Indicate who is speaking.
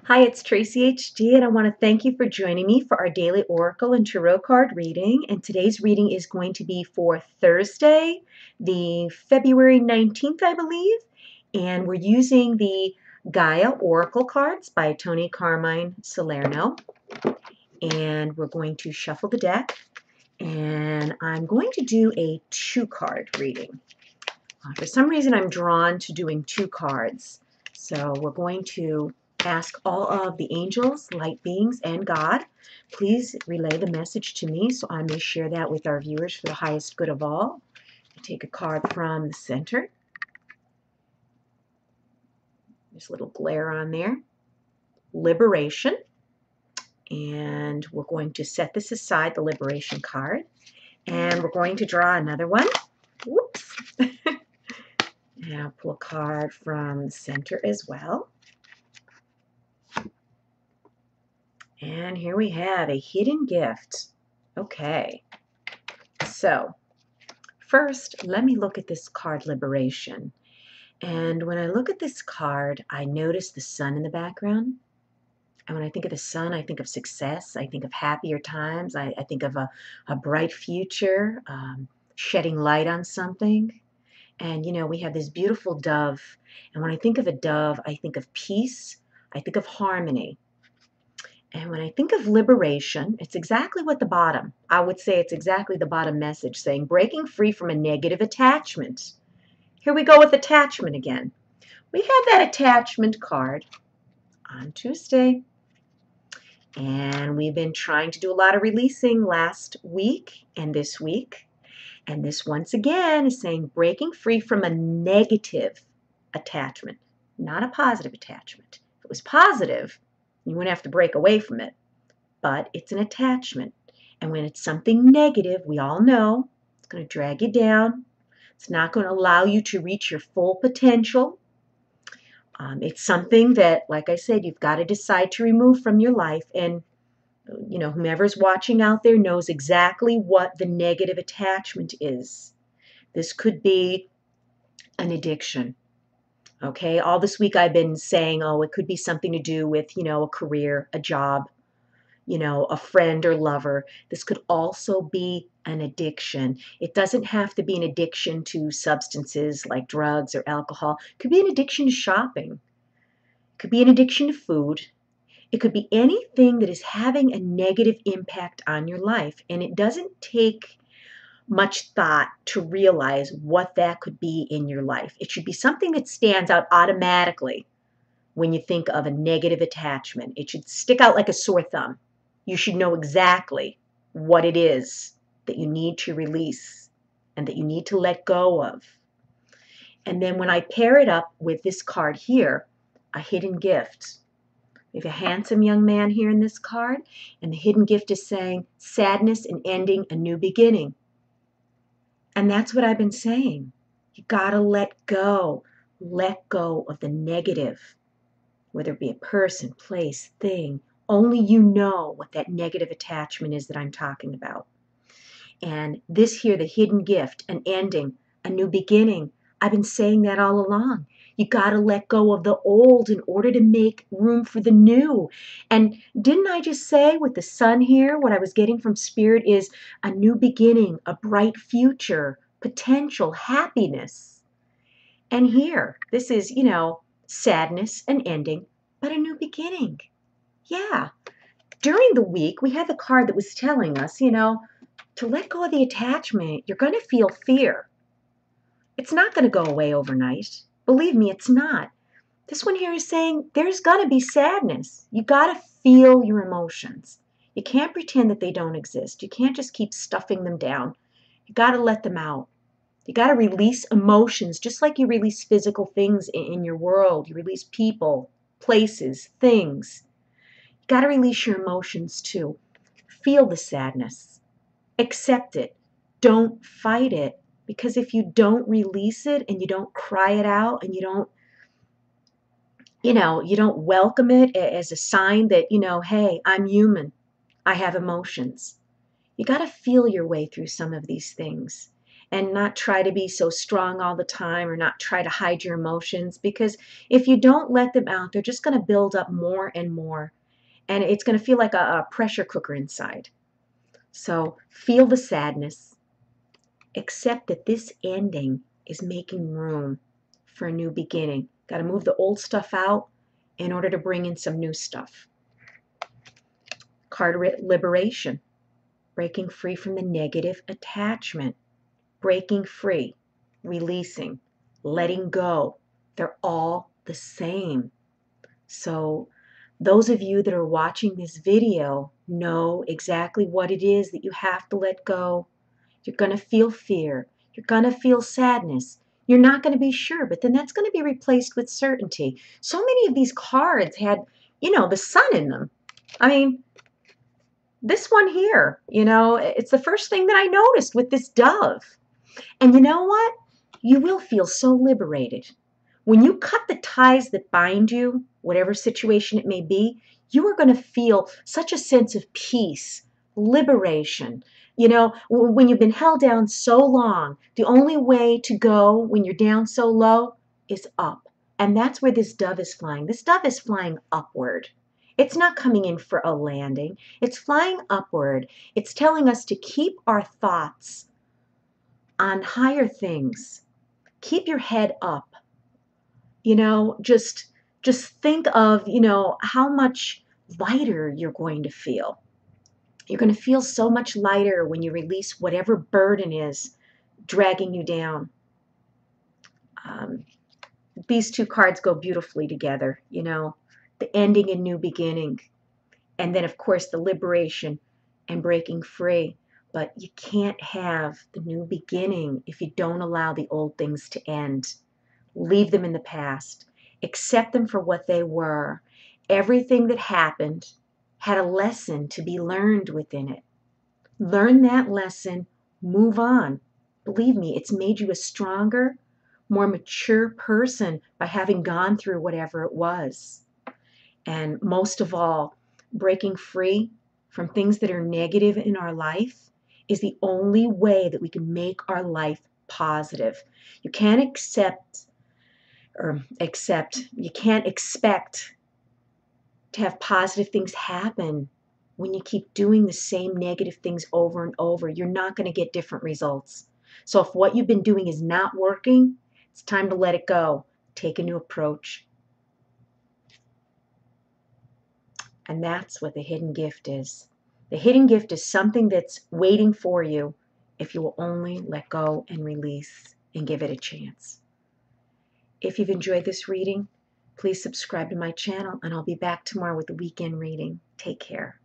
Speaker 1: Hi, it's Tracy HD, and I want to thank you for joining me for our daily Oracle and Tarot card reading. And today's reading is going to be for Thursday, the February 19th, I believe. And we're using the Gaia Oracle cards by Tony Carmine Salerno. And we're going to shuffle the deck. And I'm going to do a two-card reading. For some reason, I'm drawn to doing two cards. So we're going to ask all of the angels, light beings, and God, please relay the message to me so I may share that with our viewers for the highest good of all. I take a card from the center. There's a little glare on there. Liberation. And we're going to set this aside, the liberation card. And we're going to draw another one. Whoops. And I'll pull a card from the center as well. And here we have a hidden gift. Okay, so first let me look at this card, Liberation. And when I look at this card, I notice the sun in the background. And when I think of the sun, I think of success. I think of happier times. I think of a bright future, shedding light on something. And, you know, we have this beautiful dove. And when I think of a dove, I think of peace. I think of harmony. And when I think of liberation, it's exactly what the bottom, I would say it's exactly the bottom message saying breaking free from a negative attachment. Here we go with attachment again. We have that attachment card on Tuesday. And we've been trying to do a lot of releasing last week and this week. And this once again is saying breaking free from a negative attachment, not a positive attachment. If it was positive, you wouldn't have to break away from it, but it's an attachment. And when it's something negative, we all know it's going to drag you down. It's not going to allow you to reach your full potential. It's something that, like I said, you've got to decide to remove from your life. And, you know, whomever's watching out there knows exactly what the negative attachment is. This could be an addiction. Okay, all this week I've been saying, oh, it could be something to do with, you know, a career, a job, you know, a friend or lover. This could also be an addiction. It doesn't have to be an addiction to substances like drugs or alcohol. It could be an addiction to shopping. It could be an addiction to food. It could be anything that is having a negative impact on your life. And it doesn't take much thought to realize what that could be in your life. It should be something that stands out automatically when you think of a negative attachment. It should stick out like a sore thumb. You should know exactly what it is that you need to release and that you need to let go of. And then when I pair it up with this card here, a hidden gift. We have a handsome young man here in this card, and the hidden gift is saying sadness and ending a new beginning. And that's what I've been saying. You gotta let go of the negative, whether it be a person, place, thing. Only you know what that negative attachment is that I'm talking about. And this here, the hidden gift, an ending, a new beginning. I've been saying that all along. You gotta let go of the old in order to make room for the new. And didn't I just say with the sun here, what I was getting from Spirit is a new beginning, a bright future, potential, happiness. And here, this is, you know, sadness and ending, but a new beginning. Yeah. During the week, we had the card that was telling us, you know, to let go of the attachment, you're going to feel fear. It's not going to go away overnight. Believe me, it's not. This one here is saying there's going to be sadness. You got to feel your emotions. You can't pretend that they don't exist. You can't just keep stuffing them down. You got to let them out. You got to release emotions just like you release physical things in your world. You release people, places, things. You got to release your emotions too. Feel the sadness. Accept it. Don't fight it. Because if you don't release it and you don't cry it out and you don't, you don't welcome it as a sign that, hey, I'm human. I have emotions. You got to feel your way through some of these things. and not try to be so strong all the time or not try to hide your emotions, because if you don't let them out, they're just going to build up more and more, and it's going to feel like a pressure cooker inside. So feel the sadness. Accept that this ending is making room for a new beginning. Got to move the old stuff out in order to bring in some new stuff. Card liberation. Breaking free from the negative attachment. Breaking free, releasing, letting go. They're all the same. So those of you that are watching this video know exactly what it is that you have to let go. You're going to feel fear. You're going to feel sadness. You're not going to be sure, but then that's going to be replaced with certainty. So many of these cards had, the sun in them. I mean, this one here, it's the first thing that I noticed with this dove. And you know what? You will feel so liberated. When you cut the ties that bind you, whatever situation it may be, you are going to feel such a sense of peace, liberation. When you've been held down so long, the only way to go when you're down so low is up. And that's where this dove is flying. This dove is flying upward. It's not coming in for a landing. It's flying upward. It's telling us to keep our thoughts on higher things. Keep your head up. Just think of, how much lighter you're going to feel. You're going to feel so much lighter when you release whatever burden is dragging you down. These two cards go beautifully together, the ending and new beginning. And then, of course, the liberation and breaking free. But you can't have the new beginning if you don't allow the old things to end. Leave them in the past. Accept them for what they were. Everything that happened had a lesson to be learned within it. Learn that lesson, move on. Believe me, it's made you a stronger, more mature person by having gone through whatever it was. And most of all, breaking free from things that are negative in our life is the only way that we can make our life positive. You can't you can't expect to have positive things happen when you keep doing the same negative things over and over. You're not going to get different results. So if what you've been doing is not working, it's time to let it go. Take a new approach. And that's what the hidden gift is. The hidden gift is something that's waiting for you if you will only let go and release and give it a chance. If you've enjoyed this reading, please subscribe to my channel, and I'll be back tomorrow with the weekend reading. Take care.